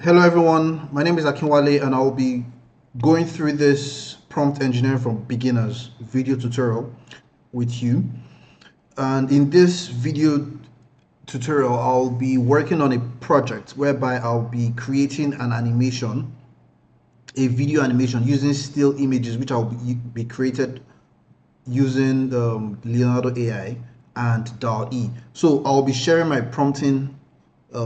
Hello everyone, my name is Akinwale and I'll be going through this prompt engineering for beginners video tutorial with you. And in this video tutorial, I'll be working on a project whereby I'll be creating an animation, a video animation using still images which I'll be created using Leonardo AI and DALL-E. So I'll be sharing my prompting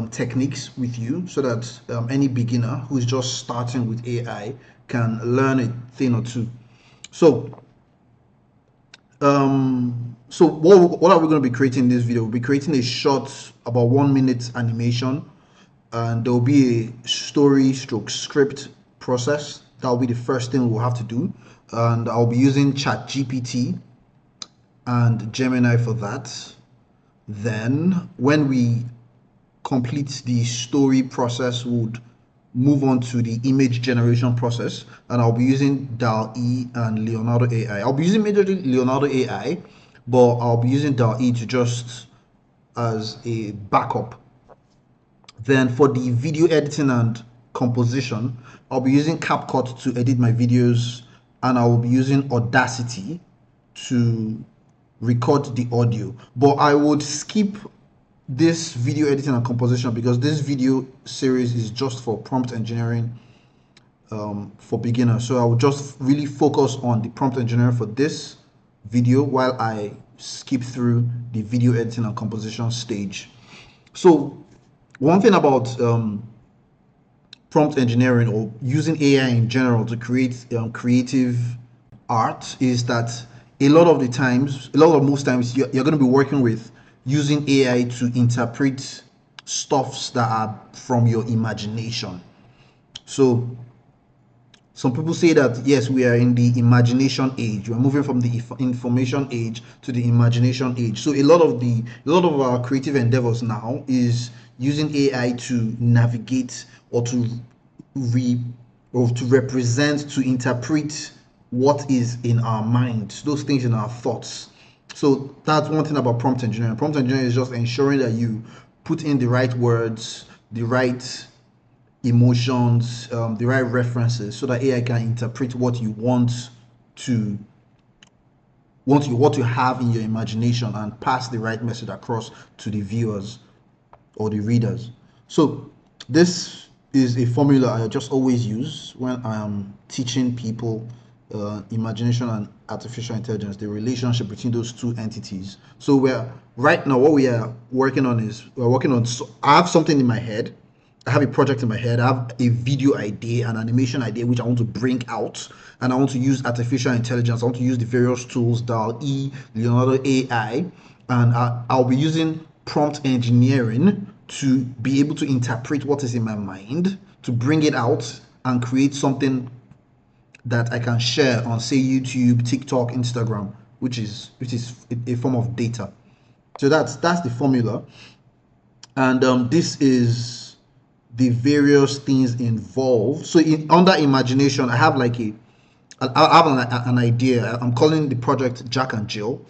techniques with you so that any beginner who is just starting with AI can learn a thing or two. So, what are we going to be creating in this video? We'll be creating a short, about 1 minute animation, and there will be a story stroke script process. That will be the first thing we'll have to do, and I'll be using ChatGPT and Gemini for that. Then, when we complete the story process, would move on to the image generation process, and I'll be using DALL-E and Leonardo AI. I'll be using majorly Leonardo AI, but I'll be using DALL-E to just as a backup. Then for the video editing and composition, I'll be using CapCut to edit my videos, and I will be using Audacity to record the audio. But I would skip this video editing and composition because this video series is just for prompt engineering for beginners. So I will just really focus on the prompt engineering for this video while I skip through the video editing and composition stage. So one thing about prompt engineering or using AI in general to create creative art is that most times you're going to be working with using AI to interpret stuffs that are from your imagination. So some people say that yes, we are in the imagination age. We're moving from the information age to the imagination age. So a lot of our creative endeavors now is using AI to navigate or to represent, to interpret what is in our minds, those things in our thoughts. So that's one thing about prompt engineering. Prompt engineering is just ensuring that you put in the right words, the right emotions, the right references, so that AI can interpret what you want to have in your imagination and pass the right message across to the viewers or the readers. So this is a formula I just always use when I am teaching people imagination and artificial intelligence, the relationship between those two entities. So right now what we are working on is I have something in my head. I have a project in my head. I have a video idea, an animation idea, which I want to bring out, and I want to use artificial intelligence. I want to use the various tools, DALL-E, Leonardo AI, and I'll be using prompt engineering to be able to interpret what is in my mind, to bring it out and create something that I can share on, say, YouTube, TikTok, Instagram, which is a form of data. So that's the formula, and this is the various things involved. So under imagination, I have an idea. I'm calling the project Jack and Jill.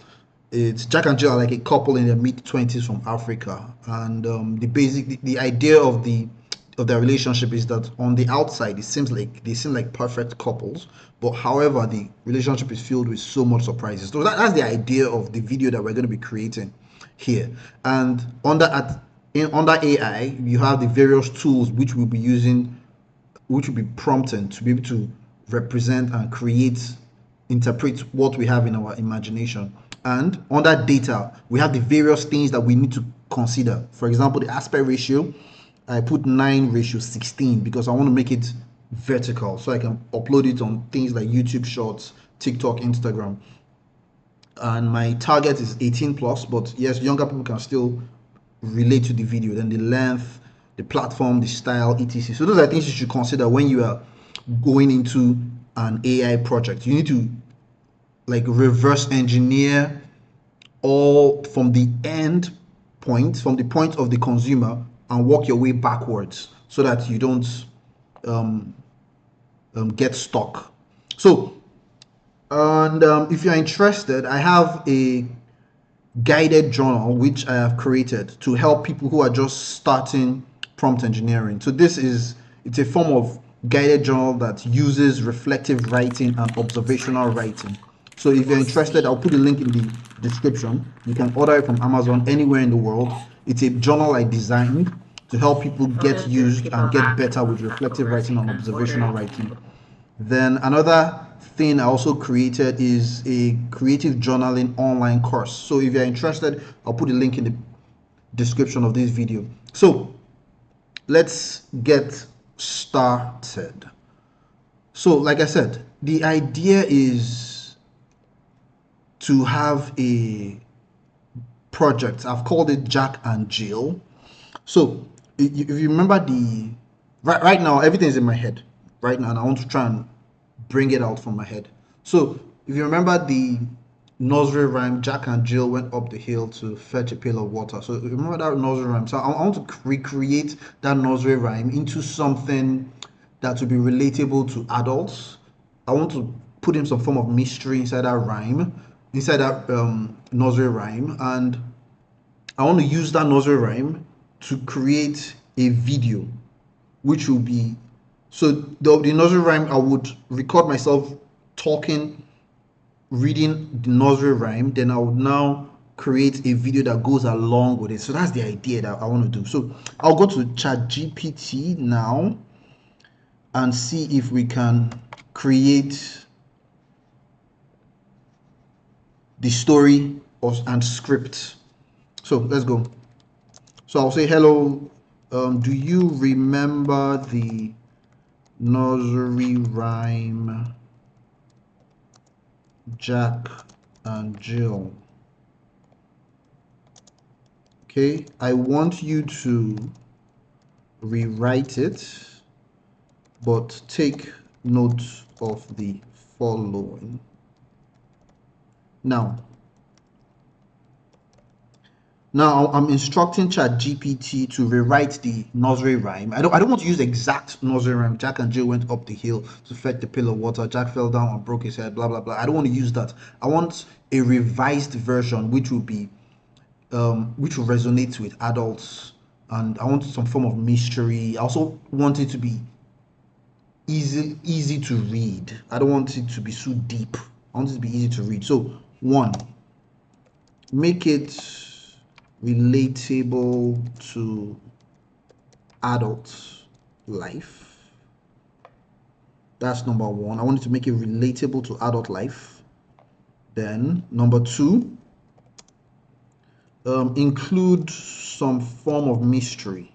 It's Jack and Jill are like a couple in their mid-20s from Africa, and the idea of their relationship is that on the outside they seem like perfect couples, but however the relationship is filled with so much surprises. So that's the idea of the video that we're going to be creating here. And under AI, you have the various tools which we'll be using, which will be prompting to be able to represent and interpret what we have in our imagination. And under data, we have the various things that we need to consider. For example, the aspect ratio, I put 9:16 because I want to make it vertical so I can upload it on things like YouTube Shorts, TikTok, Instagram. And my target is 18 plus, but yes, younger people can still relate to the video. Then the length, the platform, the style, etc. So those are things you should consider when you are going into an AI project. You need to reverse engineer all from the end point, from the point of the consumer, and work your way backwards so that you don't get stuck. So, and if you're interested, I have a guided journal which I have created to help people who are just starting prompt engineering. So this is It's a form of guided journal that uses reflective writing and observational writing. So if you're interested, I'll put a link in the description. You can order it from Amazon anywhere in the world. It's a journal I designed to help people get used and get better with reflective writing and observational writing. Then another thing I also created is a creative journaling online course. So if you're interested, I'll put a link in the description of this video. So let's get started. So like I said, the idea is to have a project. I've called it Jack and Jill. So if you remember right now, everything is in my head right now, and I want to try and bring it out from my head. So if you remember the nursery rhyme, Jack and Jill went up the hill to fetch a pail of water. So remember that nursery rhyme. So I want to recreate that nursery rhyme into something that will be relatable to adults. I want to put in some form of mystery inside that rhyme, inside that nursery rhyme, and I want to use that nursery rhyme to create a video, which will be, so the nursery rhyme, I would record myself talking, reading the nursery rhyme, then I would now create a video that goes along with it. So that's the idea that I want to do. So I'll go to ChatGPT now and see if we can create the story and script. So let's go. So I'll say, hello, do you remember the nursery rhyme Jack and Jill? Okay, I want you to rewrite it, but take note of the following. Now I'm instructing ChatGPT to rewrite the nursery rhyme. I don't want to use exact nursery rhyme. Jack and Jill went up the hill to fetch the pail of water. Jack fell down and broke his head. Blah blah blah. I don't want to use that. I want a revised version, which will be, which will resonate with adults, and I want some form of mystery. I also want it to be easy to read. I don't want it to be so deep. I want it to be easy to read. So one, make it relatable to adult life. That's number one. I wanted to make it relatable to adult life. Then number two, include some form of mystery.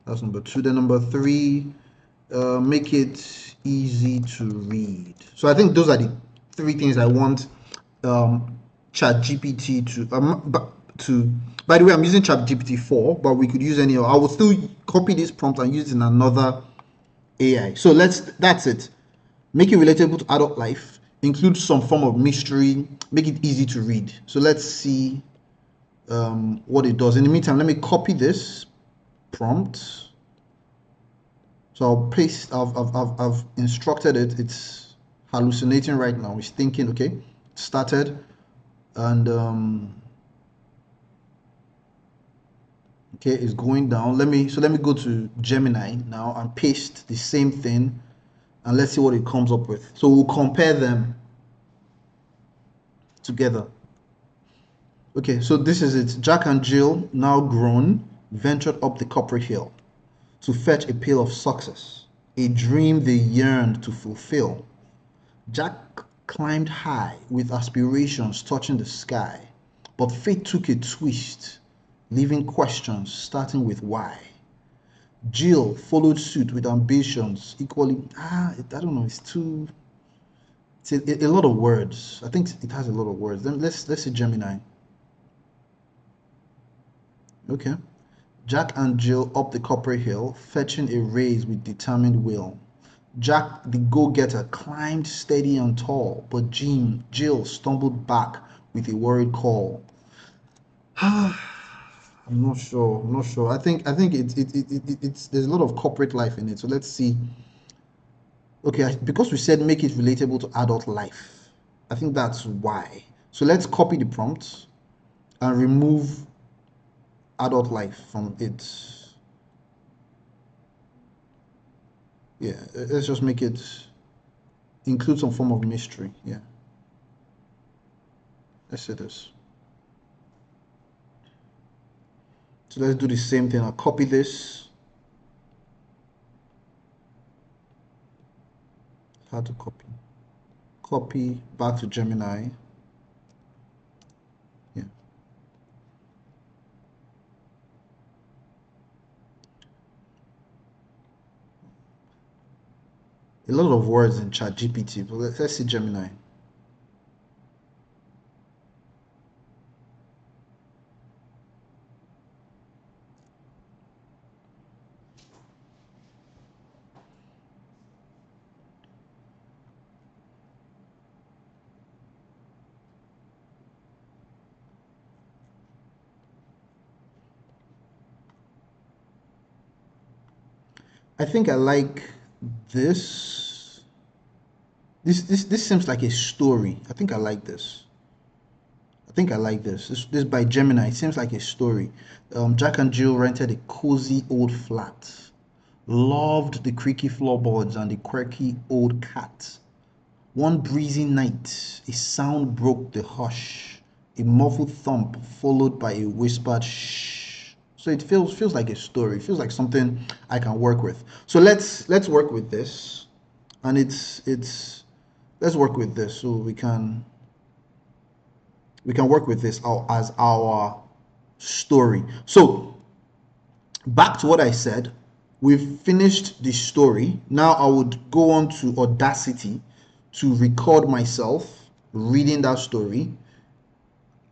That's number two. Then number three, make it easy to read. So I think those are the three things I want ChatGPT to. By the way, I'm using ChatGPT 4, but we could use any. I will still copy this prompt and use it in another AI. So that's it. Make it relatable to adult life. Include some form of mystery. Make it easy to read. So let's see what it does. In the meantime, let me copy this prompt. So I'll paste. I've instructed it. It's hallucinating right now. It's thinking. Okay, started, and okay, it's going down. Let me go to Gemini now and paste the same thing, and let's see what it comes up with. So we'll compare them together. Okay, so this is it. Jack and Jill, now grown, ventured up the copper hill to fetch a pail of success, a dream they yearned to fulfill. Jack climbed high with aspirations touching the sky, but fate took a twist, leaving questions starting with why. Jill followed suit with ambitions equally. I don't know. It's a lot of words. I think it has a lot of words. Then let's see Gemini. Okay. Jack and Jill up the copper hill, fetching a raise with determined will. Jack, the go-getter, climbed steady and tall, but Jill stumbled back with a worried call. I'm not sure. I'm not sure. I think it's there's a lot of corporate life in it. So let's see. Okay, because we said make it relatable to adult life. I think that's why. So let's copy the prompt and remove adult life from it. Yeah, let's just make it include some form of mystery. Yeah, let's say this. So let's do the same thing. I'll copy this. How to copy? Copy back to Gemini. Yeah. A lot of words in ChatGPT, but let's see Gemini. I think I like this. This seems like a story. I think I like this. I think I like this. This by Gemini. It seems like a story. Jack and Jill rented a cozy old flat. Loved the creaky floorboards and the quirky old cat. One breezy night, a sound broke the hush. A muffled thump followed by a whispered shh. So it feels like a story. It feels like something I can work with. So let's work with this, and it's let's work with this so we can work with this as our story. So back to what I said, we've finished the story. Now I would go on to Audacity to record myself reading that story,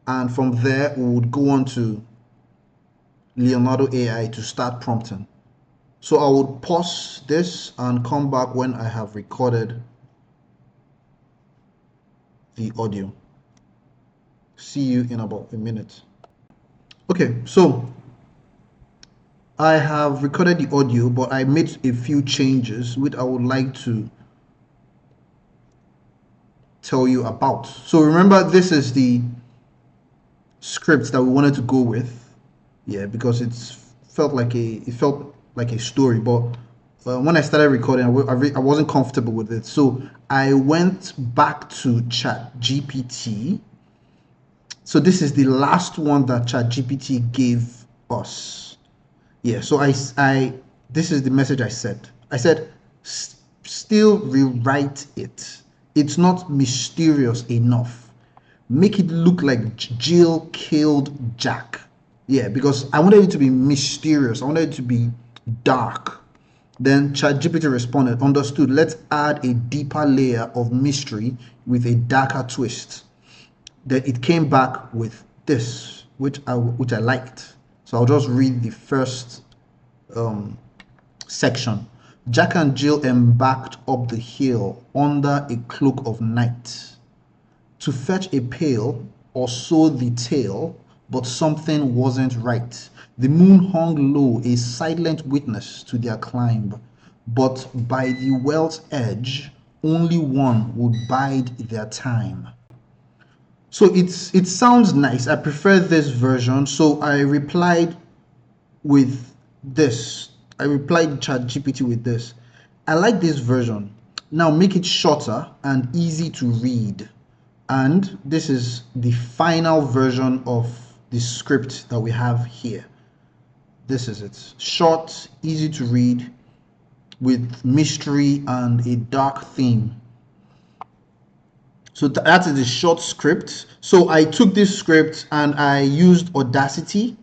and from there we would go on to Leonardo AI to start prompting. So I would pause this and come back when I have recorded the audio. See you in about a minute. Okay, so I have recorded the audio, but I made a few changes which I would like to tell you about. So remember, this is the script that we wanted to go with. Yeah, because it felt like a story, but when I started recording, I wasn't comfortable with it. So I went back to ChatGPT. So this is the last one that ChatGPT gave us. Yeah, so I this is the message I said. I said, still rewrite it. It's not mysterious enough. Make it look like Jill killed Jack. Yeah, because I wanted it to be mysterious. I wanted it to be dark. Then ChatGPT responded, understood. Let's add a deeper layer of mystery with a darker twist. Then it came back with this, which I liked. So I'll just read the first section. Jack and Jill embarked up the hill under a cloak of night to fetch a pail or sow the tale, but something wasn't right. The moon hung low, a silent witness to their climb, but by the well's edge, only one would bide their time. So it sounds nice. I prefer this version. So I replied with this. I replied ChatGPT with this. I like this version. Now make it shorter and easy to read. And this is the final version of the script that we have here. This is it. Short, easy to read, with mystery and a dark theme. So that is the short script. So I took this script and I used Audacity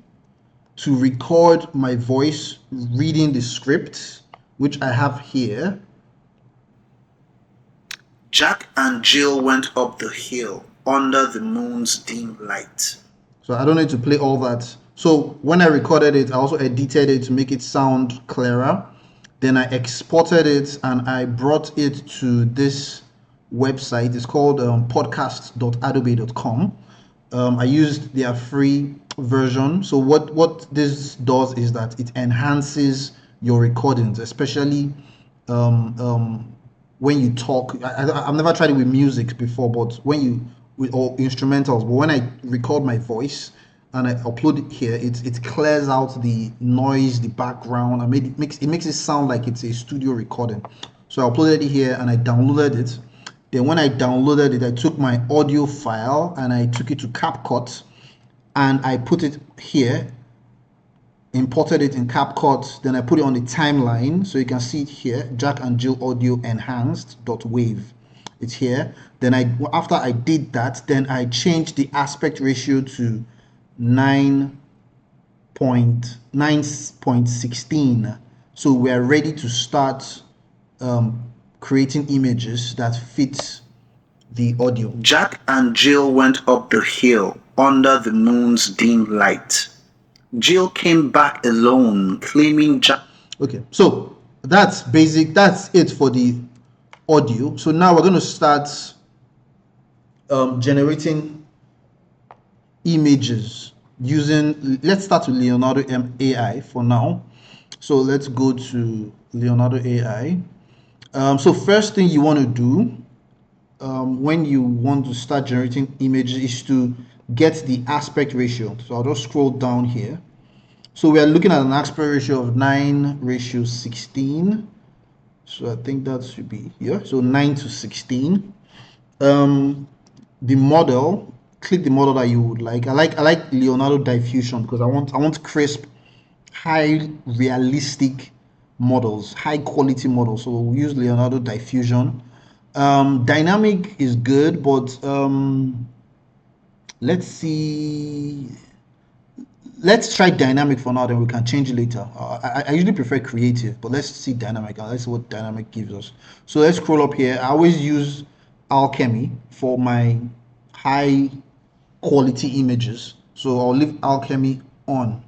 to record my voice reading the script, which I have here. Jack and Jill went up the hill under the moon's dim light. So I don't need to play all that. So when I recorded it, I also edited it to make it sound clearer. Then I exported it and I brought it to this website. It's called podcast.adobe.com. I used their free version. So what this does is that it enhances your recordings, especially when you talk. I've never tried it with music before, but when you with or instrumentals, but when I record my voice, and I upload it here, it clears out the noise, the background, and makes it sound like it's a studio recording. So I uploaded it here and I downloaded it. Then when I downloaded it, I took my audio file and I took it to CapCut and I put it here, imported it in CapCut. Then I put it on the timeline, so you can see it here, Jack and Jill audio enhanced.wave. It's here. Then after I did that, then I changed the aspect ratio to 9.16. So we're ready to start creating images that fit the audio. Jack and Jill went up the hill under the moon's dim light. Jill came back alone, claiming Jack. Okay, so that's basic. That's it for the audio. So now we're going to start generating images using, let's start with Leonardo AI for now. So let's go to Leonardo AI. So first thing you want to do when you want to start generating images is to get the aspect ratio. So I'll just scroll down here. So we are looking at an aspect ratio of 9:16. So I think that should be here. So 9:16. The model, click the model that you would like. I like Leonardo diffusion because I want crisp, high realistic models, high quality models. So we'll use Leonardo diffusion. Dynamic is good, but let's see. Let's try dynamic for now, then we can change it later. I usually prefer creative, but let's see dynamic. Let's see what dynamic gives us. So let's scroll up here. I always use Alchemy for my high quality images. So I'll leave Alchemy on.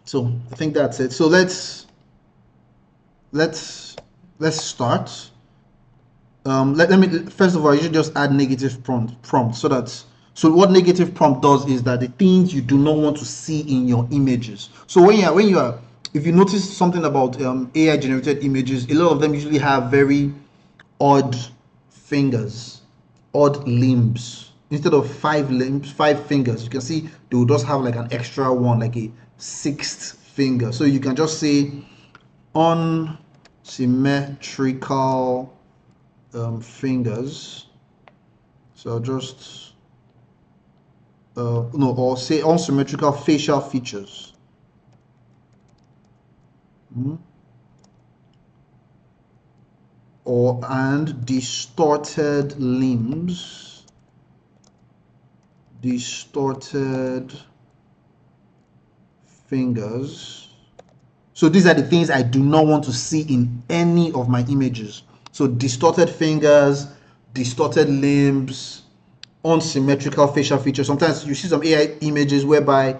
So I think that's it. So let's start. Let me first of all, you should just add negative prompt so what negative prompt does is that the things you do not want to see in your images. So when you are, if you notice something about AI generated images, a lot of them usually have very odd fingers, odd limbs. Instead of 5 fingers, you can see they will just have like an extra one, like a 6th finger. So you can just say unsymmetrical fingers. So I'll just no, or say unsymmetrical facial features. And distorted limbs, distorted fingers. So these are the things I do not want to see in any of my images. So distorted fingers, distorted limbs, unsymmetrical facial features. Sometimes you see some AI images whereby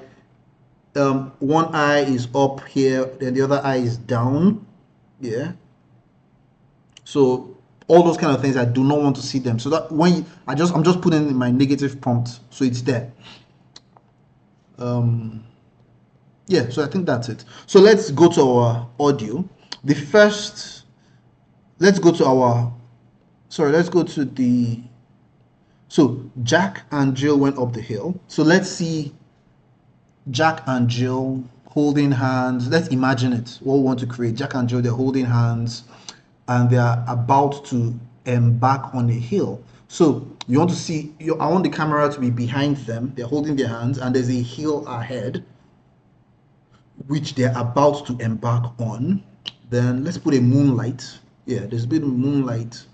one eye is up here, then the other eye is down. Yeah. So all those kind of things I do not want to see them. So that when I'm just putting in my negative prompt, so it's there. Yeah, so I think that's it. So let's go to our audio. Let's go to the, so Jack and Jill went up the hill. So let's see Jack and Jill holding hands. Let's imagine it. What we want to create. Jack and Jill, they're holding hands and they are about to embark on a hill. So you want to see, I want the camera to be behind them. They're holding their hands and there's a hill ahead, which they're about to embark on. Then let's put a moonlight. Yeah, there's been moonlight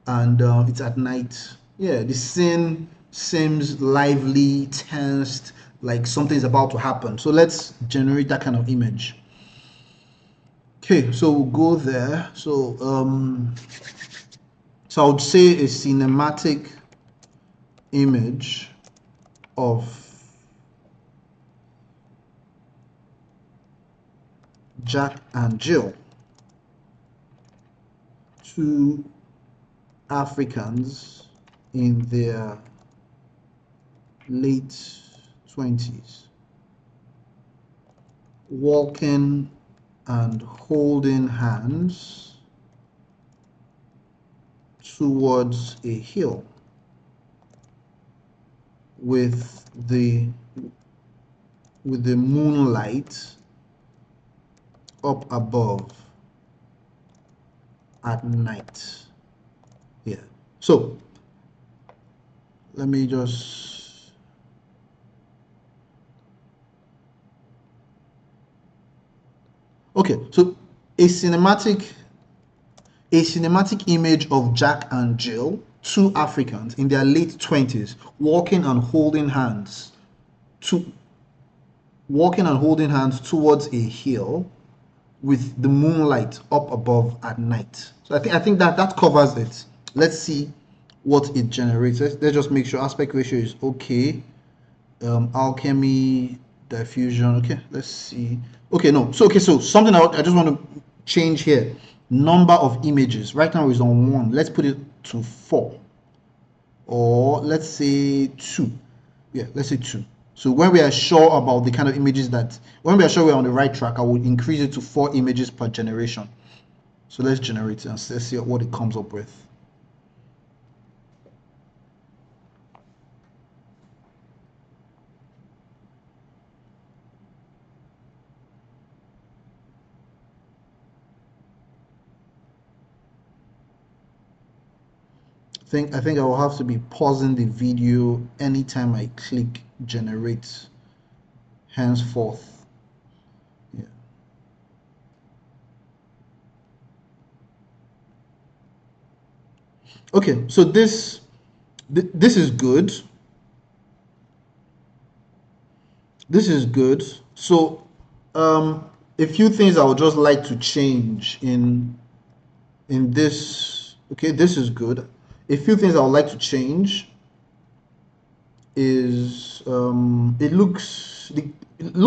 and it's at night. Yeah, the scene seems lively, tensed, like something's about to happen. So let's generate that kind of image. Okay, so we'll go there. So I would say a cinematic image of Jack and Jill, 2 Africans in their late 20s, walking and holding hands towards a hill with the moonlight up above at night. Yeah. So let me just okay. So a cinematic image of Jack and Jill, two Africans in their late 20s, to walking and holding hands towards a hill with the moonlight up above at night. So I think that covers it. Let's see what it generates. Let's just make sure aspect ratio is okay. Alchemy, diffusion. Okay, let's see. Okay, no. So something I just want to change here. Number of images. Right now is on 1. Let's put it to 4. Or let's say 2. Yeah, let's say 2. So when we are sure about the kind of images when we are sure we're on the right track, I would increase it to 4 images per generation. So let's generate it and let's see what it comes up with. I think I will have to be pausing the video anytime I click generate henceforth. Yeah. Okay, so this is good. This is good. So a few things I would just like to change in this. Okay, this is good. A few things I would like to change is look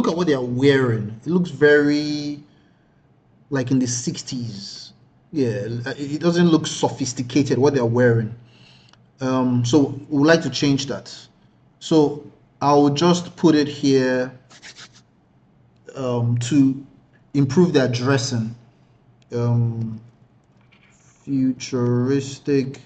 at what they are wearing. It looks very like in the 60s. Yeah, it doesn't look sophisticated what they're wearing. So we would like to change that. So I'll just put it here to improve their dressing. Futuristic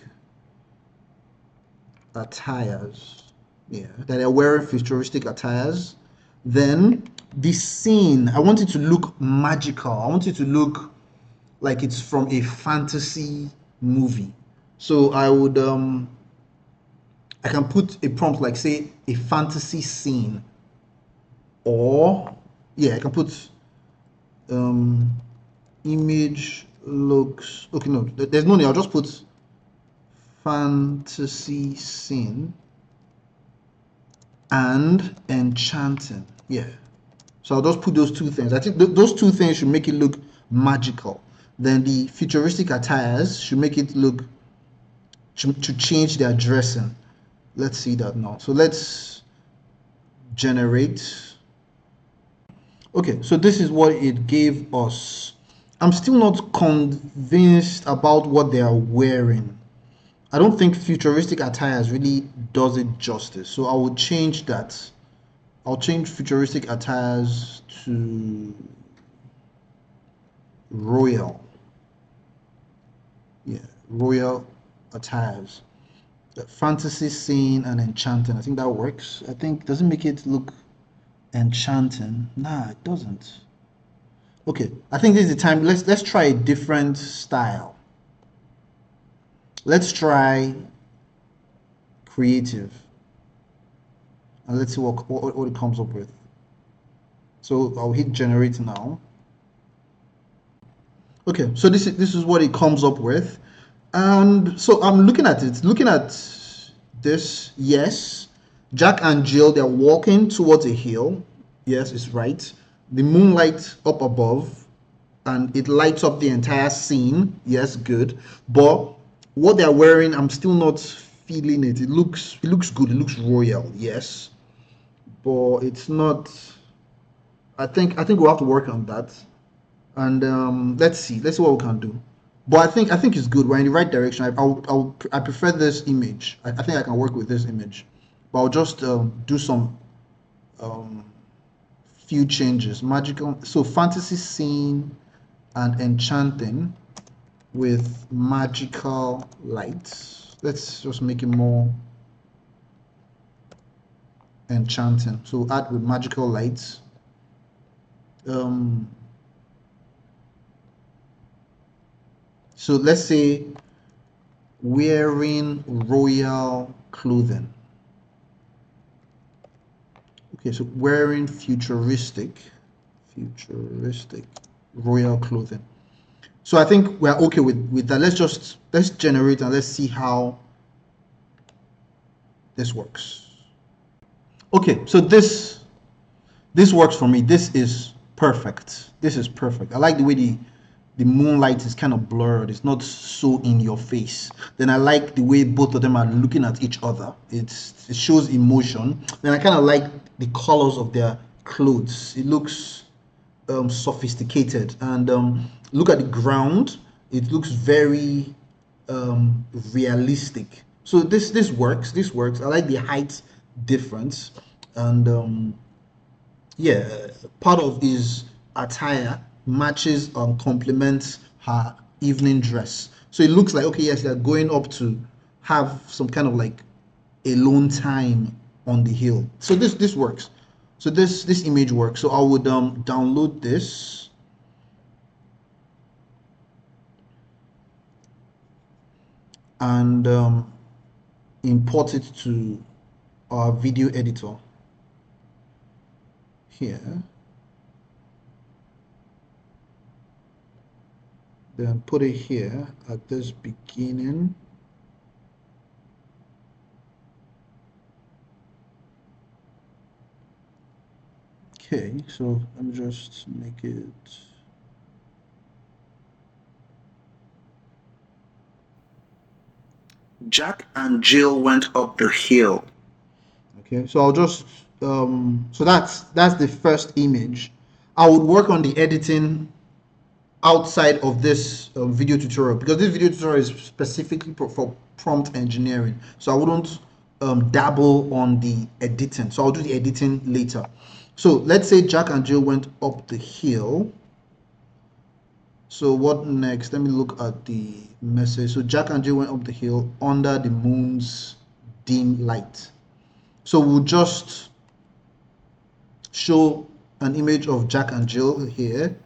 attires. Yeah, that they're wearing futuristic attires. Then the scene, I want it to look magical. I want it to look like it's from a fantasy movie. So I can put a prompt like say a fantasy scene, or yeah, I can put image looks okay. No, there's no need. I'll just put fantasy scene and enchanting. Yeah. So I'll just put those two things. I think those two things should make it look magical. Then the futuristic attires should make it look to change their dressing. Let's see that now. So let's generate. Okay, so this is what it gave us. I'm still not convinced about what they are wearing. I don't think futuristic attires really does it justice. So I will change that. I'll change futuristic attires to royal. Yeah, royal attires. The fantasy scene and enchanting. I think that works. I think doesn't make it look enchanting. Nah, it doesn't. Okay, I think this is the time. Let's try a different style. Let's try creative, and let's see what it comes up with. So I'll hit generate now. Okay, so this is what it comes up with, and so I'm looking at it. Looking at this, yes, Jack and Jill, they're walking towards a hill. Yes, it's right. The moonlight up above, and it lights up the entire scene. Yes, good. But what they're wearing, I'm still not feeling it. It looks good. It looks royal. Yes, but it's not. I think we'll have to work on that. And let's see what we can do. But I think it's good. We're in the right direction. I prefer this image. I think I can work with this image, but I'll just do some um, few changes. Magical, so fantasy scene and enchanting with magical lights. Let's just make it more. enchanting. So add with magical lights. So let's say wearing royal clothing. Okay, so wearing futuristic royal clothing. So I think we're okay with that. Let's generate and let's see how this works. Okay, so this works for me. This is perfect. This is perfect. I like the way the moonlight is kind of blurred. It's not so in your face. Then I like the way both of them are looking at each other. It shows emotion. Then I kind of like the colors of their clothes. It looks sophisticated. And look at the ground. It looks very realistic. So this works. This works. I like the height difference. And yeah, part of his attire matches and complements her evening dress. So it looks like, okay, yes, they're going up to have some kind of like alone time on the hill. So this works. So this image works. So I would download this and import it to our video editor here. Then put it here at this beginning. Okay, so let me just make it. Jack and Jill went up the hill. Okay, so I'll just so that's the first image. I would work on the editing outside of this video tutorial because this video tutorial is specifically for prompt engineering. So I wouldn't dabble on the editing. So I'll do the editing later. So let's say Jack and Jill went up the hill. So what next? Let me look at the message. So Jack and Jill went up the hill under the moon's dim light. So we'll just show an image of Jack and Jill here.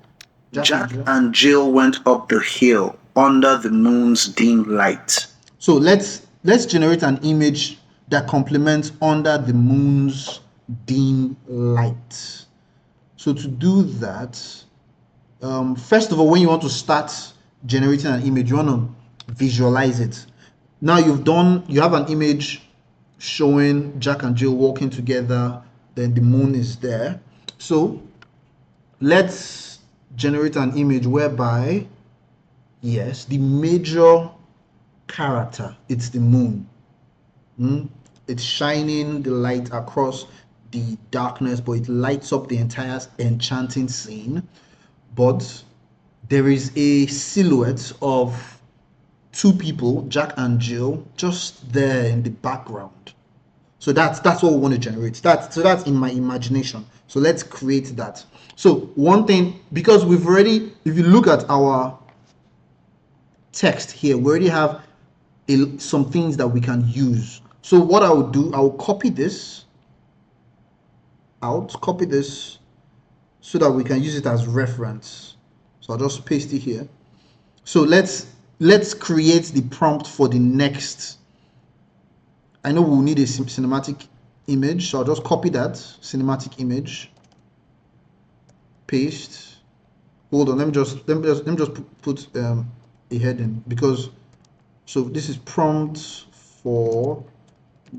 Jack and Jill went up the hill under the moon's dim light. So let's generate an image that complements under the moon's dim light. So to do that, first of all, when you want to start generating an image, you want to visualize it. Now you have an image showing Jack and Jill walking together, then the moon is there. So let's generate an image whereby, yes, the major character, it's the moon. It's shining the light across the darkness, but it lights up the entire enchanting scene. But there is a silhouette of two people, Jack and Jill, just there in the background. So that's what we want to generate. That's in my imagination. So let's create that. So one thing, because we've already, if you look at our text here, we already have some things that we can use. So what I will do, I will copy this so that we can use it as reference. So I'll just paste it here. So let's create the prompt for the next. I know we'll need a cinematic image, so I'll just copy that cinematic image, paste. Hold on, let me just put a heading, because so this is prompt for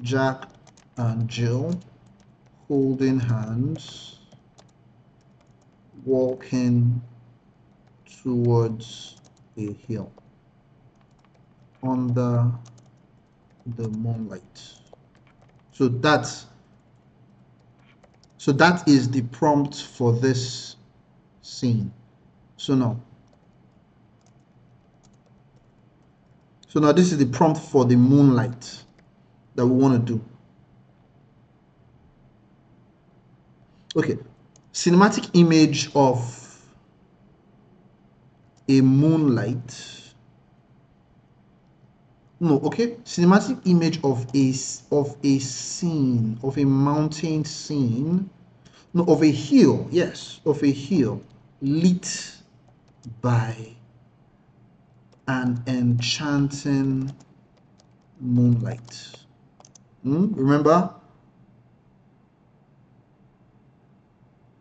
Jack and Jill holding hands, walking towards a hill under the moonlight. So that is the prompt for this scene. So now this is the prompt for the moonlight that we want to do. Okay, cinematic image of a moonlight. No, okay. Cinematic image of a scene, of a mountain scene. No, of a hill. Yes, of a hill lit by an enchanting moonlight. Remember,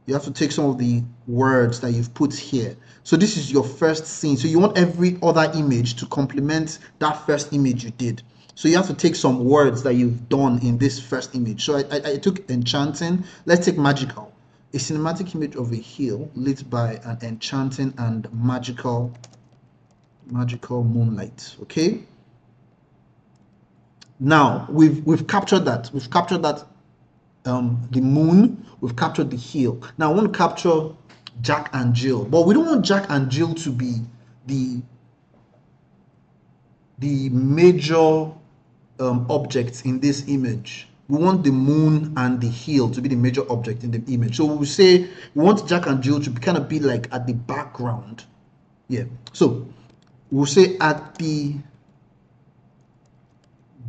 you have to take some of the words that you've put here. So this is your first scene. So you want every other image to complement that first image you did. So you have to take some words that you've done in this first image. So I took enchanting. Let's take magical. A cinematic image of a hill lit by an enchanting and magical moonlight. Okay. Now we've captured that. We've captured that the moon, we've captured the hill. Now I want to capture Jack and Jill, but we don't want Jack and Jill to be the major objects in this image. We want the moon and the hill to be the major object in the image. So we say we want Jack and Jill to kind of be like at the background. Yeah. So we'll say at the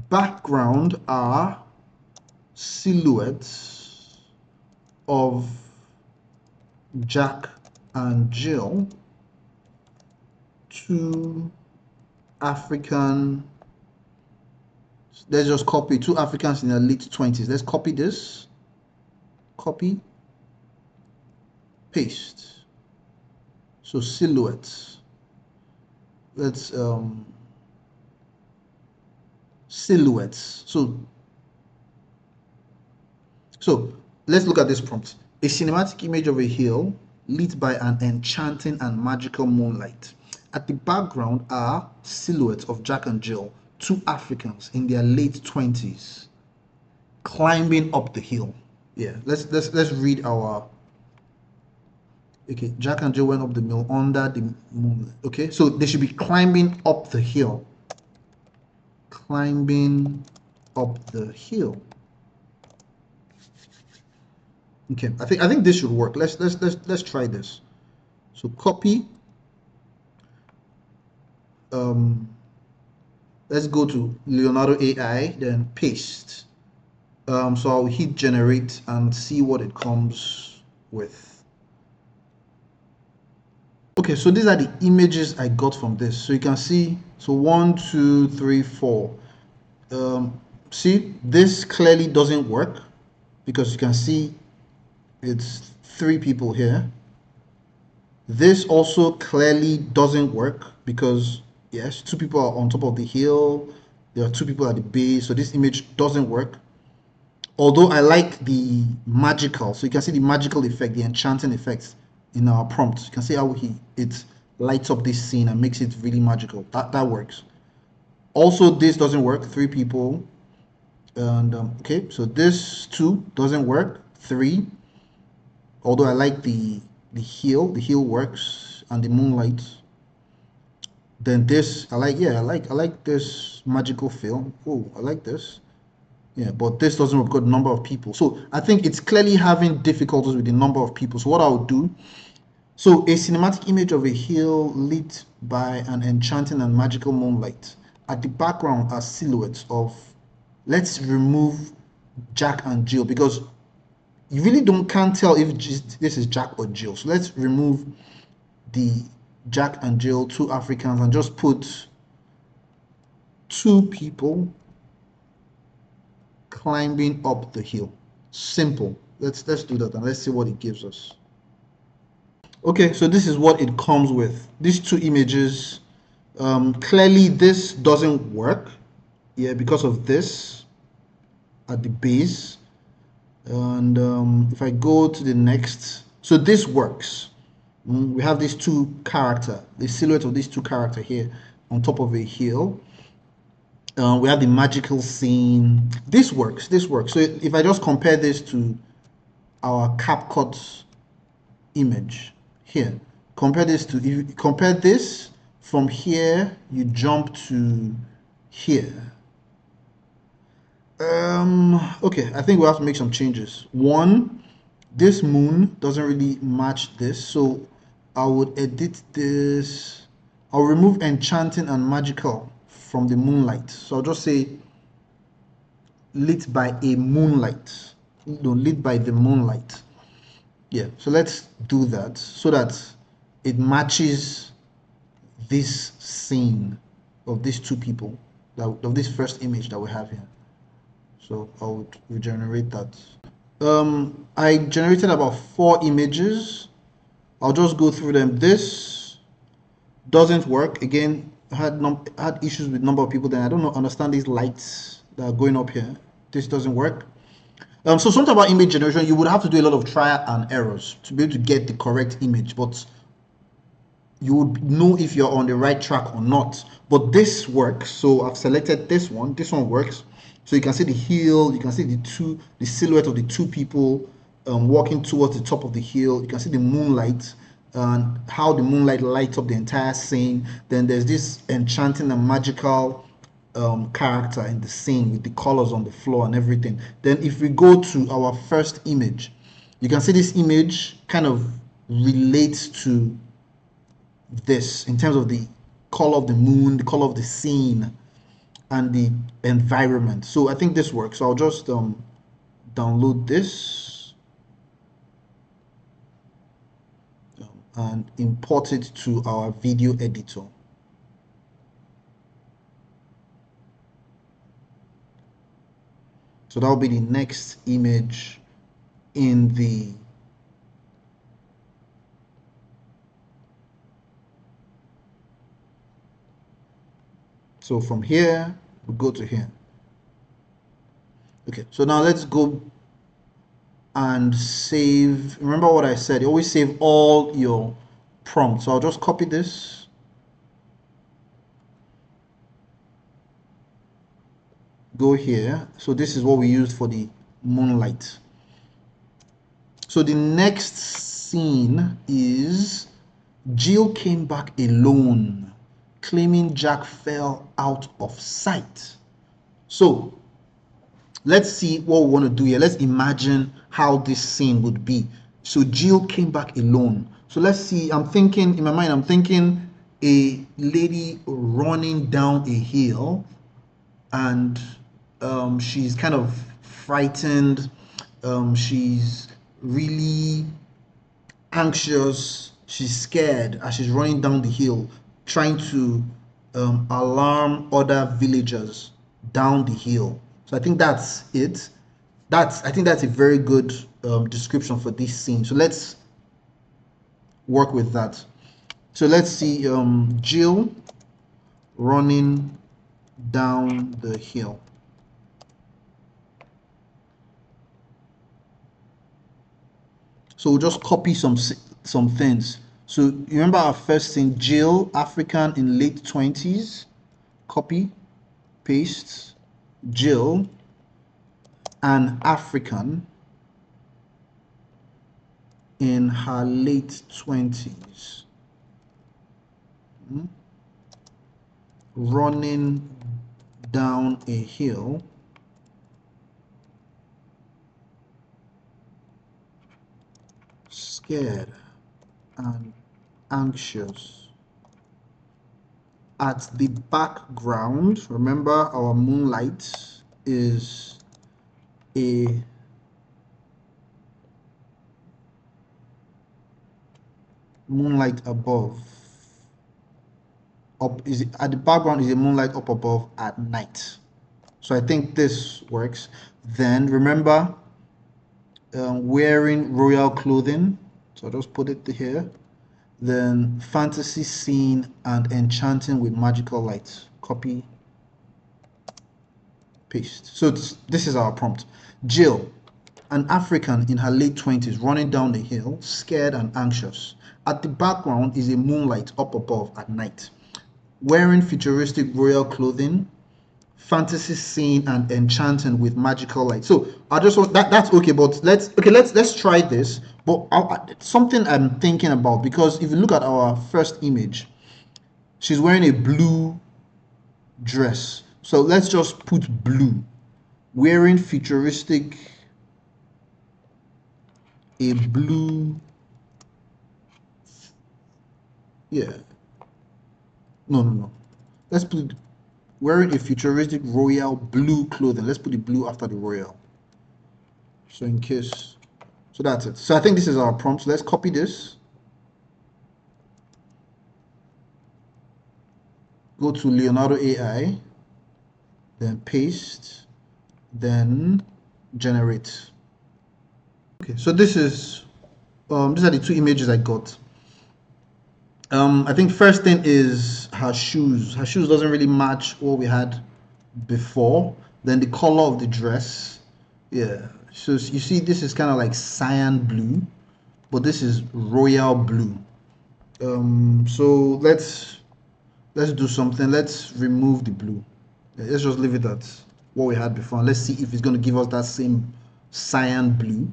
background are silhouettes of Jack and Jill, two African, let's just copy two Africans in their late 20s. Let's copy this, copy, paste. So silhouettes. Let's silhouettes. So let's look at this prompt. A cinematic image of a hill lit by an enchanting and magical moonlight. At the background are silhouettes of Jack and Jill, two Africans in their late 20s, climbing up the hill. Yeah, let's read our. Okay, Jack and Jill went up the hill under the moon. Okay, so they should be climbing up the hill. Climbing up the hill. Okay, I think this should work. Let's try this. So copy. Let's go to Leonardo AI, then paste. So I'll hit generate and see what it comes with. Okay, so these are the images I got from this. So you can see, so 1, 2, 3, 4. See, this clearly doesn't work because you can see it's 3 people here. This also clearly doesn't work because yes, 2 people are on top of the hill. There are 2 people at the base, so this image doesn't work. Although I like the magical, so you can see the magical effect, the enchanting effects in our prompt. You can see how it lights up this scene and makes it really magical. That works. Also, this doesn't work. 3 people, and okay, so this 2 doesn't work. 3. Although I like the hill works, and the moonlight. Then this I like this magical film. Oh, I like this. Yeah, but this doesn't work because the number of people. So I think it's clearly having difficulties with the number of people. So what I'll do, so a cinematic image of a hill lit by an enchanting and magical moonlight. At the background are silhouettes of, let's remove Jack and Jill because you really can't tell if this is Jack or Jill. So let's remove the Jack and Jill, 2 Africans, and just put 2 people climbing up the hill. Simple. Let's do that and let's see what it gives us. Okay, so this is what it comes with. These 2 images. Clearly this doesn't work. Yeah, because of this at the base. And if I go to the next, so this works. We have these 2 character, the silhouette of these 2 character here on top of a hill. We have the magical scene. This works. So if I just compare this to our CapCut image here, compare this to, if you compare this from here, you jump to here. Okay, I think we have to make some changes. One, this moon doesn't really match this, so I would edit this. I'll remove enchanting and magical from the moonlight. So I'll just say lit by a moonlight. No, lit by the moonlight. Yeah, so let's do that so that it matches this scene of these two people, of this first image that we have here. So I would regenerate that. I generated about 4 images. I'll just go through them. This doesn't work. Again, I had issues with number of people. Then I don't understand these lights that are going up here. This doesn't work. So something about image generation, you would have to do a lot of trial and errors to be able to get the correct image, but you would know if you're on the right track or not. But this works. So I've selected this one. This one works. So you can see the hill. You can see the silhouette of the two people walking towards the top of the hill. You can see the moonlight and how the moonlight lights up the entire scene. Then there's this enchanting and magical character in the scene with the colors on the floor and everything. Then if we go to our first image, you can see this image kind of relates to this in terms of the color of the moon, the color of the scene, and the environment. So I think this works. So I'll just download this and import it to our video editor. So that will be the next image in the so from here we go to here. Okay, so now let's go and save. Remember what I said, you always save all your prompts. So I'll just copy this, go here. So this is what we used for the moonlight. So the next scene is Jill came back alone, claiming Jack fell out of sight. So let's see what we want to do here. Let's imagine how this scene would be. So Jill came back alone. So let's see. I'm thinking in my mind, I'm thinking a lady running down a hill, and she's kind of frightened. She's really anxious. She's scared as she's running down the hill, trying to alarm other villagers down the hill. So I think that's it. I think that's a very good description for this scene. So let's work with that. So let's see Jill running down the hill. So we'll just copy some things. So you remember our first thing, Jill, African in late 20s. Copy, paste, Jill, an African in her late 20s. Running down a hill. Scared and anxious. At the background, remember our moonlight is a moonlight above. Up is at the background is a moonlight up above at night. So I think this works. Then remember wearing royal clothing. So I'll just put it here. Then fantasy scene and enchanting with magical lights. Copy, paste. So this is our prompt. Jill, an African in her late 20s, running down the hill, scared and anxious. At the background is a moonlight up above at night. Wearing futuristic royal clothing, fantasy scene and enchanting with magical light. So I just want that's okay, but let's try this. But something I'm thinking about, because if you look at our first image, she's wearing a blue dress. So let's just put blue. Wearing futuristic, a blue, yeah. No. Let's put wearing a futuristic royal blue clothing. Let's put the blue after the royal. So in case, so that's it. So I think this is our prompt. So let's copy this. Go to Leonardo AI, then paste, then generate. Okay, so this is these are the two images I got. I think first thing is her shoes. Her shoes doesn't really match what we had before. Then the color of the dress, yeah. So you see, this is kind of like cyan blue, but this is royal blue. So let's do something. Let's remove the blue. Let's just leave it at what we had before. Let's see if it's going to give us that same cyan blue.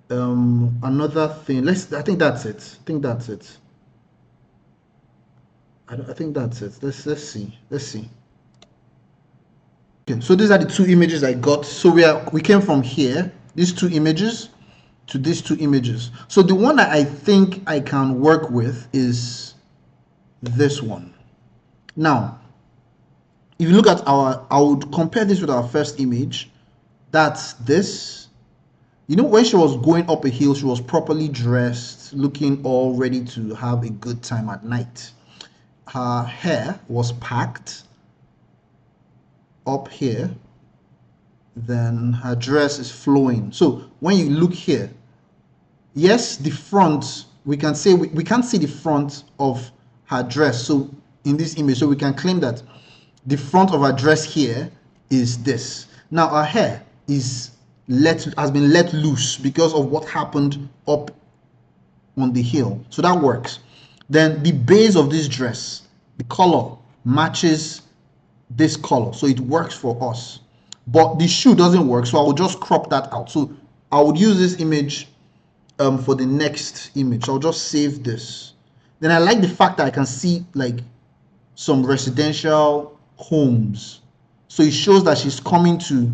Another thing. I think that's it. I think that's it. I think that's it. Let's see. Let's see. Okay, so these are the two images I got. So we came from here, these two images, to these two images. So the one that I think I can work with is this one. Now, if you look at I would compare this with our first image. That's this. You know, when she was going up a hill, she was properly dressed, looking all ready to have a good time at night. Her hair was packed up here, then her dress is flowing. So when you look here, yes, the front, we can say we can't see the front of her dress. So in this image, so we can claim that the front of her dress here is this. Now her hair has been let loose because of what happened up on the hill. So that works. Then the base of this dress, the color matches this color, so it works for us. But the shoe doesn't work, so I will just crop that out. So I would use this image for the next image. So I'll just save this. Then I like the fact that I can see like some residential homes. So it shows that she's coming to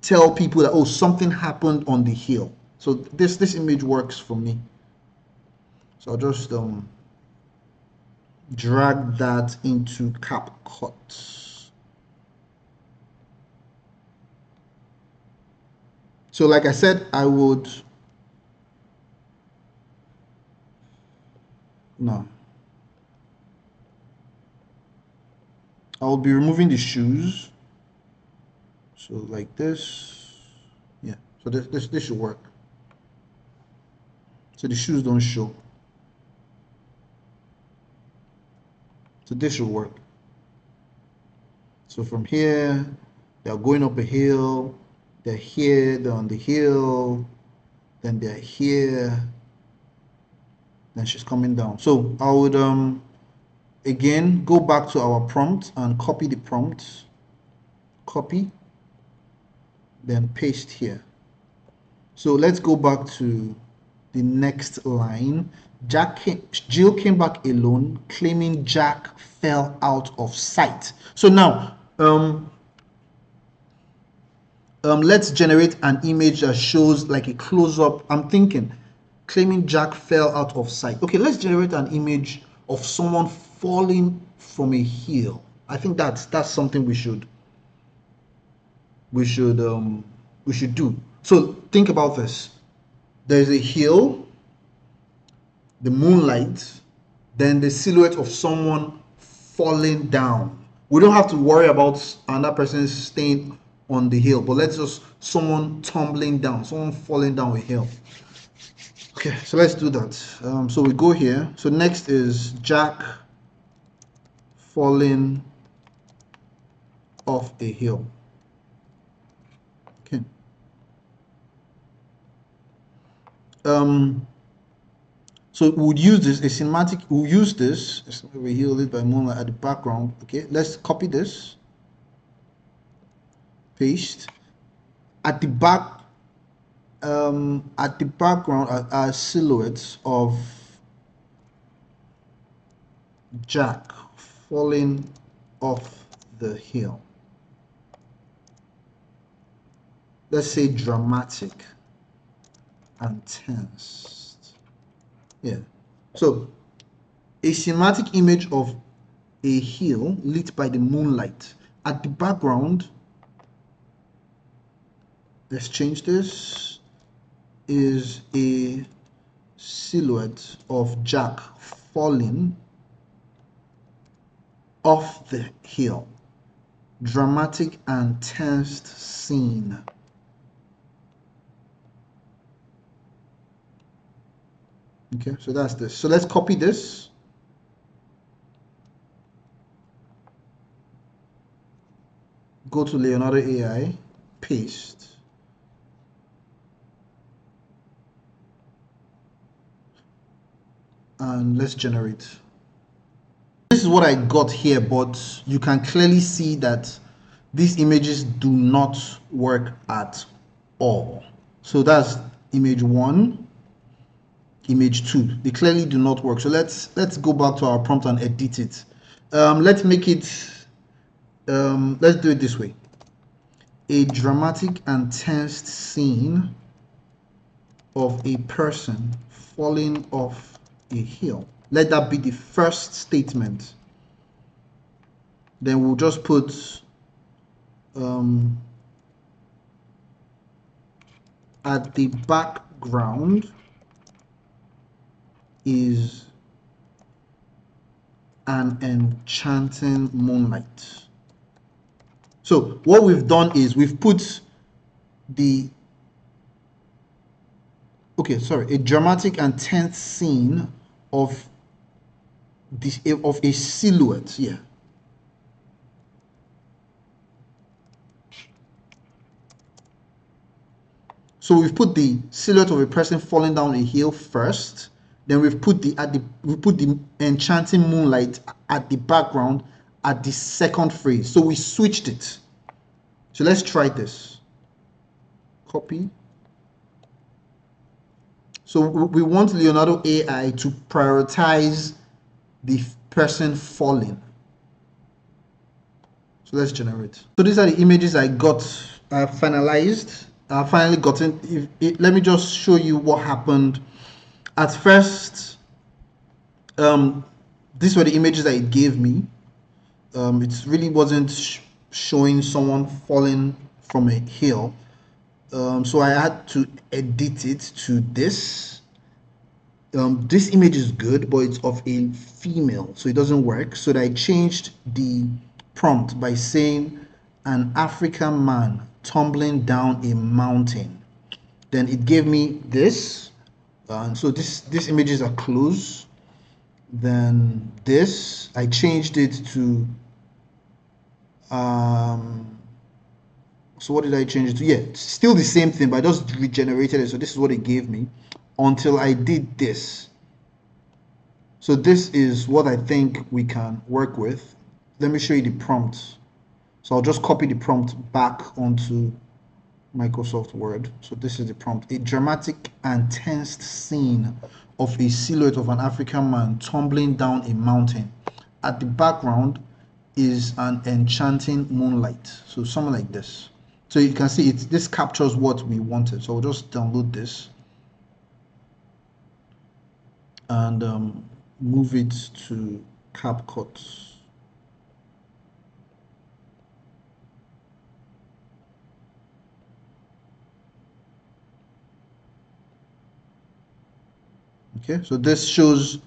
tell people that, oh, something happened on the hill. So this image works for me. So I'll just drag that into CapCut. So like I said, I'll be removing the shoes. So like this, yeah. So this should work. So the shoes don't show. So this should work. So from here, they're going up a hill. They're here, they're on the hill. Then they're here. Then she's coming down. So I would again go back to our prompt and copy the prompt. Copy. Then paste here. So let's go back to the next line. Jill came back alone, claiming Jack fell out of sight. So now let's generate an image that shows like a close-up. I'm thinking claiming Jack fell out of sight. Okay, let's generate an image of someone falling from a hill. I think that's something we should do. So think about this. There's a hill, the moonlight, then the silhouette of someone falling down. We don't have to worry about another person staying on the hill, but let's just someone tumbling down, someone falling down a hill. Okay, so let's do that. So we go here. So next is Jack falling off a hill. Okay. So we'll use this, a cinematic, we'll use this, we heal lit by moonlight at the background. Okay, let's copy this, paste. At the background are silhouettes of Jack falling off the hill. Let's say dramatic and tense. Yeah. So a cinematic image of a hill lit by the moonlight. at the background, let's change this, is a silhouette of Jack falling off the hill. Dramatic and tensed scene. Okay, so that's this. So let's copy this. Go to Leonardo AI, paste. And let's generate. This is what I got here, but you can clearly see that these images do not work at all. So that's image 1, image 2. They clearly do not work. So let's go back to our prompt and edit it. Let's make it, let's do it this way. A dramatic and tensed scene of a person falling off a hill. Let that be the first statement. Then we'll just put at the background is an enchanting moonlight. So what we've done is we've put a dramatic and tense scene of a silhouette. Yeah. So we've put the silhouette of a person falling down a hill first. Then we've put the enchanting moonlight at the background at the second phrase. So we switched it. So let's try this. Copy. So we want Leonardo AI to prioritize the person falling. So let's generate. So these are the images I got finalized. I've finally gotten. Let me just show you what happened. At first, these were the images that it gave me. It really wasn't showing someone falling from a hill. So I had to edit it to this. This image is good, but it's of a female, so it doesn't work. So I changed the prompt by saying an African man tumbling down a mountain. Then it gave me this. So these images are close. Then this, I changed it to so what did I change it to? Yeah, still the same thing, but I just regenerated it. So this is what it gave me until I did this. So this is what I think we can work with. Let me show you the prompt. So I'll just copy the prompt back onto Microsoft Word. So this is the prompt. A dramatic and tensed scene of a silhouette of an African man tumbling down a mountain. At the background is an enchanting moonlight. So something like this. So you can see this captures what we wanted. So I'll just download this and move it to CapCut. Okay, so this shows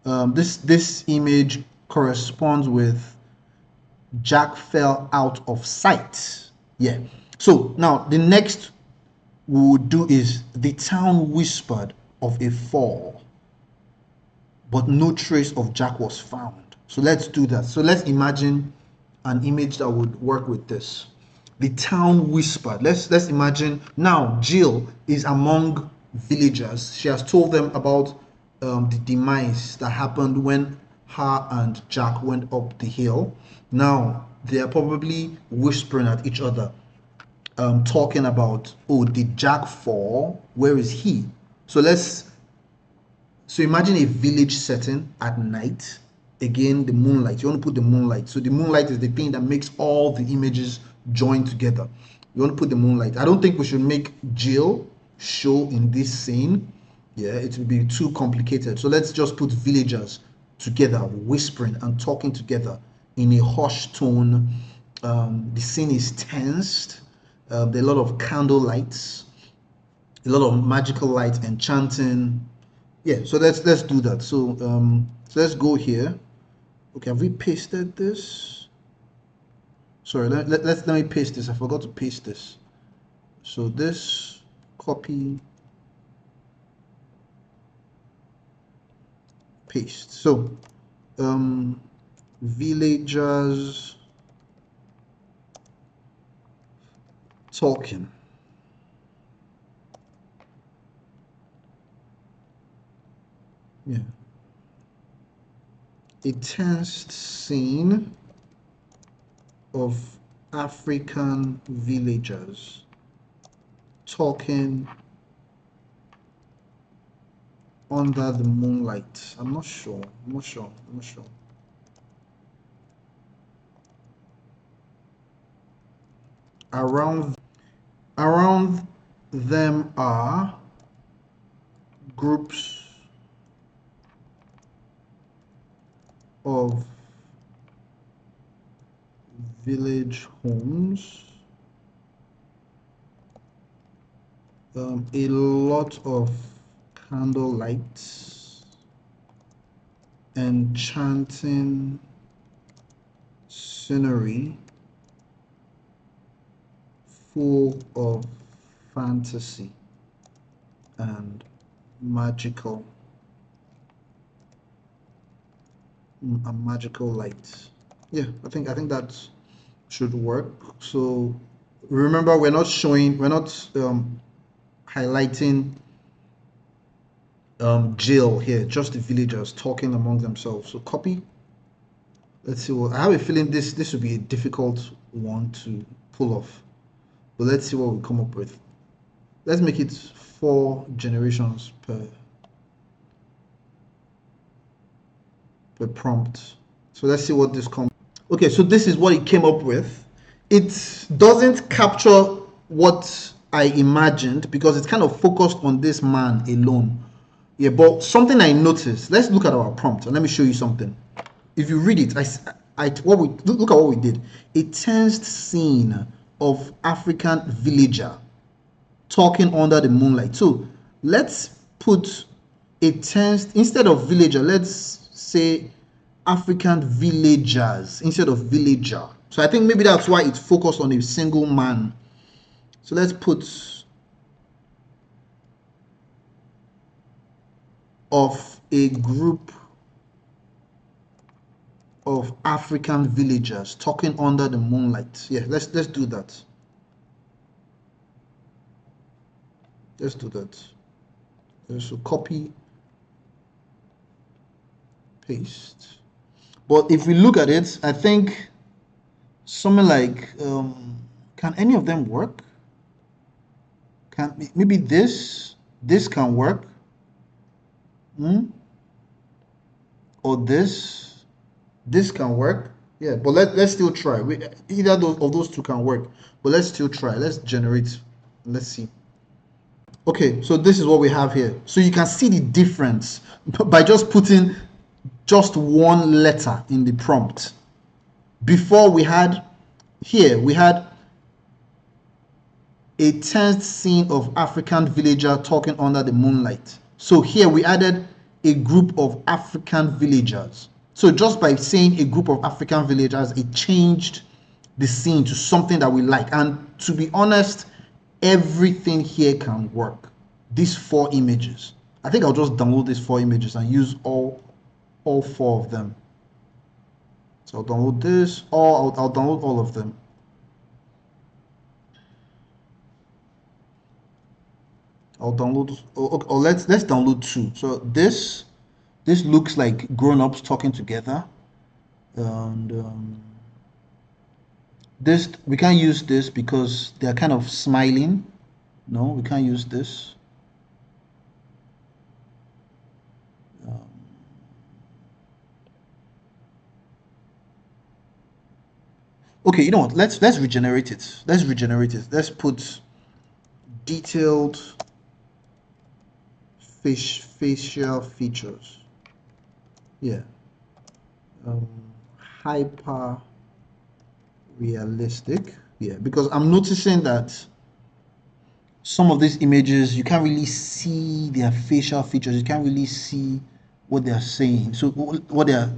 this image corresponds with Jack fell out of sight. Yeah. So now the next we would do is the town whispered of a fall, but no trace of Jack was found. So let's do that. So let's imagine an image that would work with this. The town whispered. Let's imagine now Jill is among villagers. She has told them about the demise that happened when her and Jack went up the hill. Now they are probably whispering at each other, talking about, oh, did Jack fall? Where is he? So imagine a village setting at night. Again, the moonlight. You want to put the moonlight. So the moonlight is the thing that makes all the images join together. You want to put the moonlight. I don't think we should make Jill show in this scene. Yeah, it would be too complicated. So let's just put villagers together, whispering and talking together in a hushed tone The scene is tensed. There are a lot of candle lights, a lot of magical lights and chanting. Yeah, so let's do that. So let's go here. Okay, have we pasted this? Sorry, let me paste this. I forgot to paste this. So this, copy, paste. So villagers talking. Yeah. A tensed scene of African villagers talking under the moonlight. I'm not sure. Around them are groups of village homes, a lot of candle lights and chanting scenery full of fantasy and magical lights. Yeah, I think that should work. So remember, we're not highlighting jail here, just the villagers talking among themselves. So copy. Let's see what I have a feeling this would be a difficult one to pull off. But let's see what we come up with. Let's make it 4 generations per prompt. So let's see what this comes. Okay, so this is what it came up with. It doesn't capture what I imagined because it's kind of focused on this man alone. Yeah, but something I noticed. Let's look at our prompt and let me show you something. If you read it, look at what we did. A tensed scene of African villager talking under the moonlight. So let's put a tensed, instead of villager, let's say African villagers instead of villager. So I think maybe that's why it's focused on a single man. So let's put of a group of African villagers talking under the moonlight. Yeah, let's do that. Let's do that. So copy, paste. But if we look at it, I think something like, can any of them work? Can maybe this can work? Or this can work? Yeah, but let's still try. Either of those two can work, but let's still try. Let's generate. Let's see. Okay, so this is what we have here. So you can see the difference by just putting just one letter in the prompt. Before we had a tensed scene of African villager talking under the moonlight. So here we added a group of African villagers. So just by saying a group of African villagers, it changed the scene to something that we like. And to be honest, everything here can work. These 4 images. I think I'll just download these 4 images and use all 4 of them. So I'll download this, or I'll download all of them. I'll download, or let's download 2. So this looks like grown-ups talking together, and this we can't use this because they're kind of smiling. No, we can't use this. Okay, you know what? Let's regenerate it. Let's put detailed facial features. Yeah. Hyper realistic. Yeah, because I'm noticing that some of these images you can't really see their facial features. You can't really see what they're saying. So what they're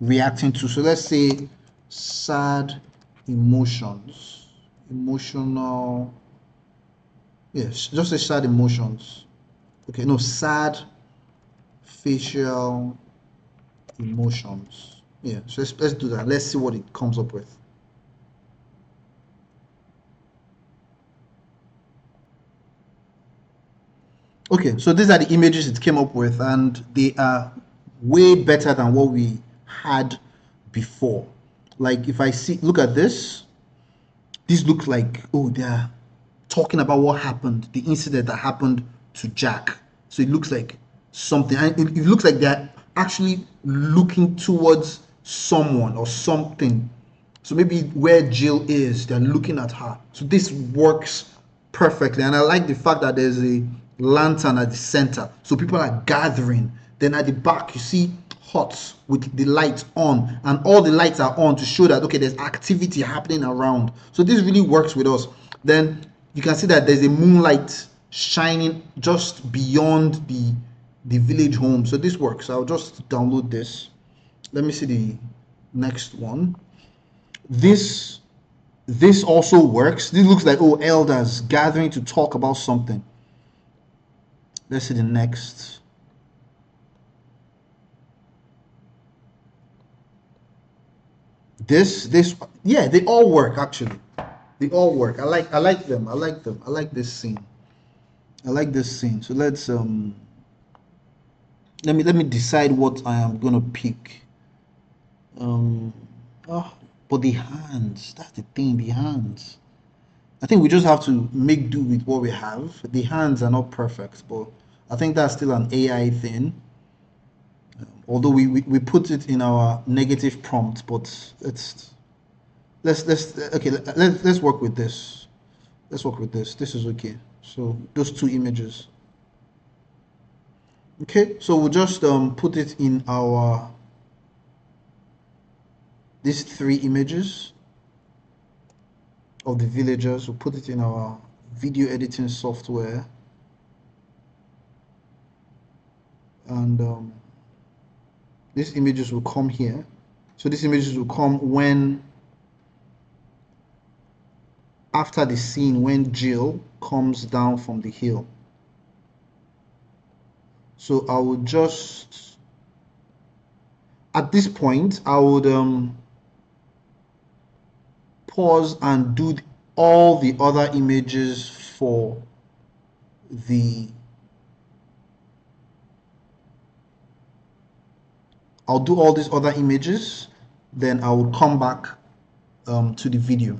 reacting to. So let's say sad emotions, emotional. Yes, just say sad emotions. Okay, no, sad facial emotions. Yeah, so let's do that. Let's see what it comes up with. Okay, so these are the images it came up with, and they are way better than what we had before. Like if I see, look at this looks like, oh, they're talking about what happened, the incident that happened to Jack. So it looks like something, and it looks like they're actually looking towards someone or something. So maybe where Jill is, they're looking at her. So this works perfectly. And I like the fact that there's a lantern at the center. So people are gathering. Then at the back, you see huts with the lights on. And all the lights are on to show that, okay, there's activity happening around. So this really works with us. Then you can see that there's a moonlight shining just beyond the village home. So this works. I'll just download this. Let me see the next one. This this also works. This looks like, oh, elders gathering to talk about something. Let's see the next. This yeah, they all work actually. They all work. I like them. I like them. I like this scene. I like this scene. So let me decide what I am gonna pick. Um oh, but the hands, that's the thing, the hands. I think we just have to make do with what we have. The hands are not perfect, but I think that's still an AI thing. Although we put it in our negative prompt, but let's okay, let's work with this. Let's work with this. This is okay. So those two images. Okay, so we'll just put it in our these three images of the villagers. We'll put it in our video editing software, and these images will come here. So these images will come when after the scene when Jill comes down from the hill. So I would just at this point I would pause and do all the other images for the I'll do all these other images, then I will come back to the video.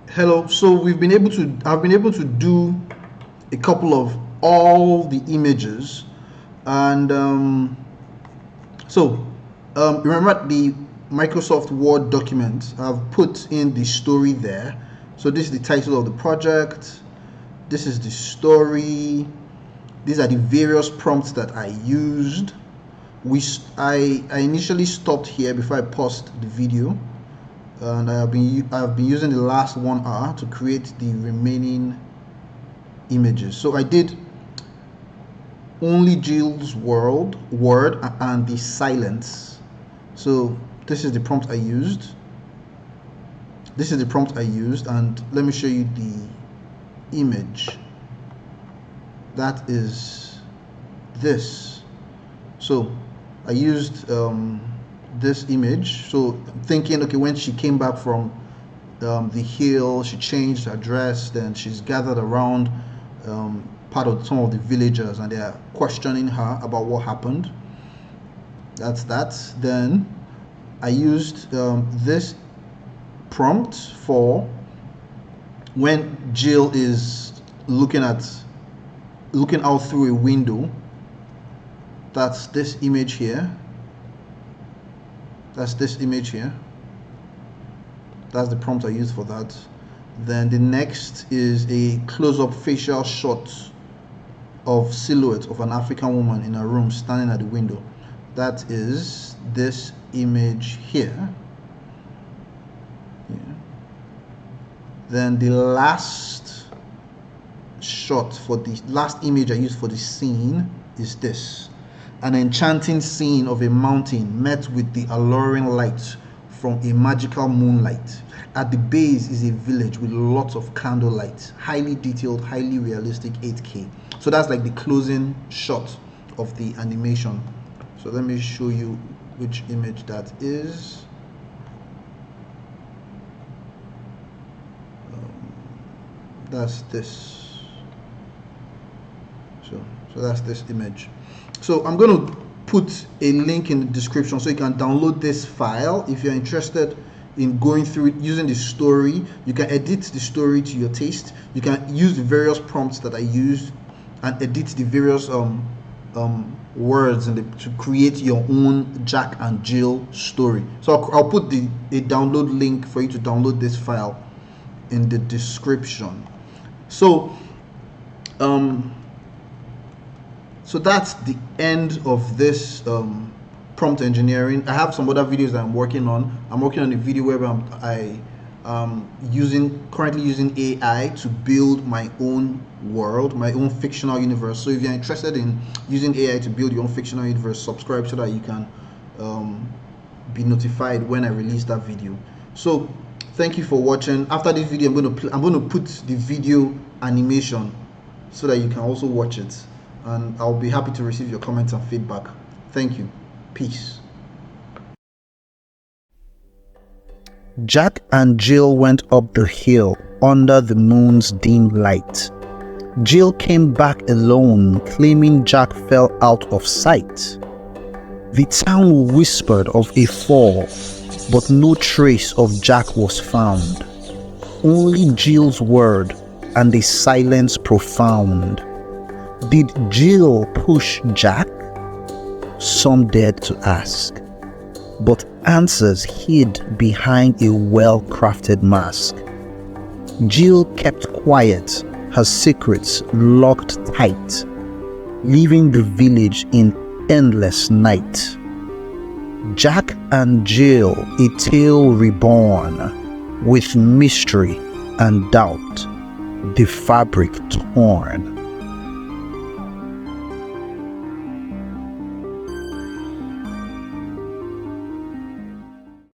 Hello, so I've been able to do a couple of all the images, and remember the Microsoft Word document. I've put in the story there. So this is the title of the project, this is the story, these are the various prompts that I used. I initially stopped here before I paused the video, and I've been using the last 1 hour to create the remaining images. So I did only Jill's word and the silence. So this is the prompt I used. This is the prompt I used, and let me show you the image. That is this. So I used this image. So thinking, okay, when she came back from the hill, she changed her dress, then she's gathered around part of some of the villagers, and they are questioning her about what happened. That's that. Then I used this prompt for when Jill is looking out through a window. That's this image here. That's this image here. That's the prompt I used for that. Then the next is a close-up facial shot of silhouette of an African woman in a room standing at the window. That is this image here. Then the last shot for the last image I used for the scene is this: an enchanting scene of a mountain met with the alluring light from a magical moonlight. At the base is a village with lots of candlelight, highly detailed, highly realistic 8K. So that's like the closing shot of the animation. So let me show you which image that is. That's this. So that's this image. So I'm going to put a link in the description so you can download this file if you're interested in going through it using the story. You can edit the story to your taste. You can use the various prompts that I used and edit the various words to create your own Jack and Jill story. So I'll put a download link for you to download this file in the description. So so that's the end of this prompt engineering. I have some other videos that I'm working on. I'm working on a video where I'm currently using AI to build my own world, my own fictional universe. So if you're interested in using AI to build your own fictional universe, subscribe so that you can be notified when I release that video. So thank you for watching. After this video, I'm going to put the video animation so that you can also watch it, and I'll be happy to receive your comments and feedback. Thank you. Peace. Jack and Jill went up the hill under the moon's dim light. Jill came back alone, claiming Jack fell out of sight. The town whispered of a fall, but no trace of Jack was found. Only Jill's word and a silence profound. Did Jill push Jack? Some dared to ask, but answers hid behind a well-crafted mask. Jill kept quiet, her secrets locked tight, leaving the village in endless night. Jack and Jill, a tale reborn, with mystery and doubt, the fabric torn.